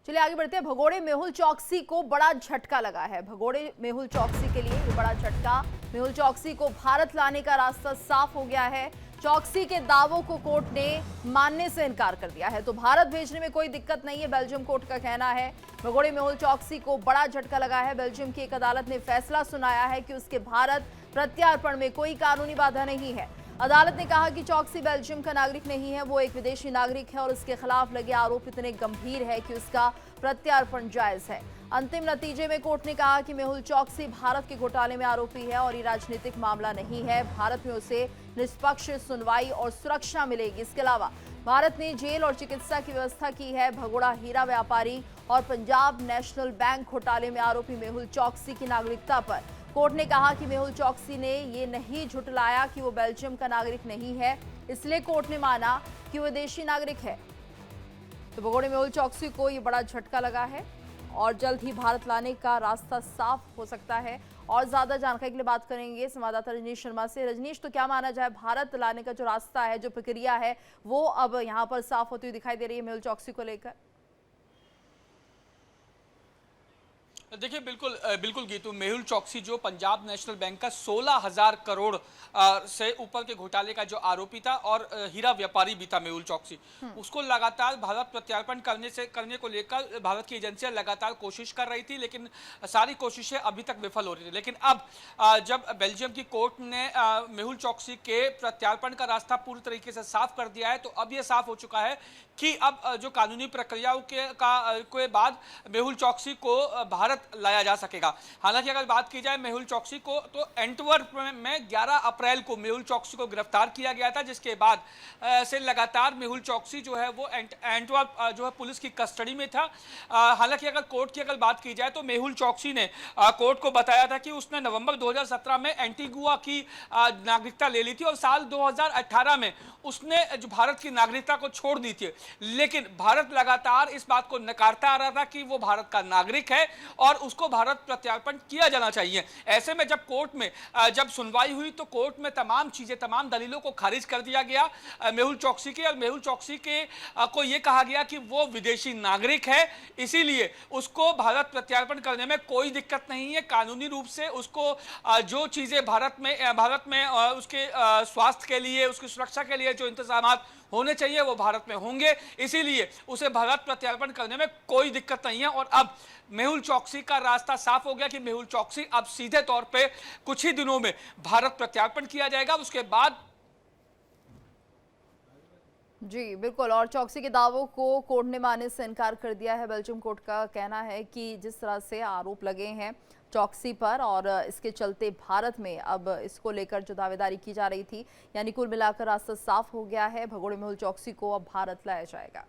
चलिए आगे बढ़ते हैं। भगोड़े मेहुल चौकसी को बड़ा झटका लगा है। भगोड़े मेहुल चौकसी के लिए ये बड़ा झटका। मेहुल चौकसी को भारत लाने का रास्ता साफ हो गया है। चौकसी के दावों को कोर्ट ने मानने से इनकार कर दिया है, तो भारत भेजने में कोई दिक्कत नहीं है, बेल्जियम कोर्ट का कहना है। भगोड़े मेहुल चौकसी को बड़ा झटका लगा है। बेल्जियम की एक अदालत ने फैसला सुनाया है कि उसके भारत प्रत्यार्पण में कोई कानूनी बाधा नहीं है। अदालत ने कहा कि चौकसी बेल्जियम का नागरिक नहीं है, वो एक विदेशी नागरिक है और उसके खिलाफ लगे आरोप इतने गंभीर है कि उसका प्रत्यार्पण जायज है। अंतिम नतीजे में कोर्ट ने कहा कि मेहुल चौकसी भारत के घोटाले में आरोपी है और ये राजनीतिक मामला नहीं है। भारत में उसे निष्पक्ष सुनवाई और सुरक्षा मिलेगी। इसके अलावा भारत ने जेल और चिकित्सा की व्यवस्था की है। भगोड़ा हीरा व्यापारी और पंजाब नेशनल बैंक घोटाले में आरोपी मेहुल चौकसी की नागरिकता पर कोर्ट ने कहा कि मेहुल चौकसी ने ये नहीं झुठलाया कि वो बेल्जियम का नागरिक नहीं है, इसलिए कोर्ट ने माना कि वो विदेशी नागरिक है। तो भगोड़े मेहुल चौकसी को ये बड़ा झटका लगा है और जल्द ही भारत लाने का रास्ता साफ हो सकता है। और ज्यादा जानकारी के लिए बात करेंगे संवाददाता रजनीश शर्मा से। रजनीश, तो क्या माना जाए, भारत लाने का जो रास्ता है, जो प्रक्रिया है, वो अब यहाँ पर साफ होती हुई दिखाई दे रही है मेहुल चौकसी को लेकर? देखिए, बिल्कुल बिल्कुल गीतू, मेहुल चौकसी जो पंजाब नेशनल बैंक का 16,000 करोड़ से ऊपर के घोटाले का जो आरोपी था और हीरा व्यापारी भी था मेहुल चौकसी, उसको लगातार भारत प्रत्यार्पण करने को लेकर भारत की एजेंसियां लगातार कोशिश कर रही थी, लेकिन सारी कोशिशें अभी तक विफल हो रही थी। लेकिन अब जब बेल्जियम की कोर्ट ने मेहुल चौकसी के प्रत्यार्पण का रास्ता पूरी तरीके से साफ कर दिया है, तो अब यह साफ हो चुका है कि अब जो कानूनी प्रक्रियाओं के बाद मेहुल चौकसी को भारत लाया जा सकेगा। हालांकि अगर बात की जाए मेहुल चौकसी को, तो एंटवर्प में 11 अप्रैल को मेहुल चौकसी को गिरफ्तार किया गया था, जिसके बाद से लगातार मेहुल चौकसी जो है वो एंटवर्प जो है पुलिस की कस्टडी में था। हालांकि अगर कोर्ट की अगर बात की जाए तो मेहुल चौकसी ने कोर्ट को बताया था कि उसने नवंबर 2017 में एंटीगुआ की नागरिकता ले ली थी और साल 2018 में उसने जो भारत की नागरिकता को छोड़ दी थी। लेकिन भारत लगातार इस बात को नकारता आ रहा था कि वो भारत का नागरिक है और उसको भारत प्रत्यार्पण किया जाना चाहिए। ऐसे में जब कोर्ट में जब सुनवाई हुई तो कोर्ट में तमाम दलीलों को खारिज कर दिया गया मेहुल चौकसी के, और मेहुल चौकसी के को यह कहा गया कि वो विदेशी नागरिक है, इसीलिए उसको भारत प्रत्यार्पण करने में कोई दिक्कत नहीं है। कानूनी रूप से उसको जो चीजें भारत में उसके स्वास्थ्य के लिए, उसकी सुरक्षा के लिए जो इंतजाम होने चाहिए वो भारत में होंगे, इसीलिए उसे भारत प्रत्यार्पण करने में कोई दिक्कत नहीं है। और अब मेहुल चौकसी का रास्ता साफ हो गया कि मेहुल चौकसी अब सीधे तौर पे कुछ ही दिनों में भारत प्रत्यार्पण किया जाएगा। उसके बाद जी बिल्कुल, और चौकसी के दावों को कोर्ट ने मानने से इनकार कर दिया है। बेल्जियम कोर्ट का कहना है कि जिस तरह से आरोप लगे हैं चौकसी पर और इसके चलते भारत में अब इसको लेकर जो दावेदारी की जा रही थी, यानी कुल मिलाकर रास्ता साफ हो गया है। भगोड़े मेहुल चौकसी को अब भारत लाया जाएगा।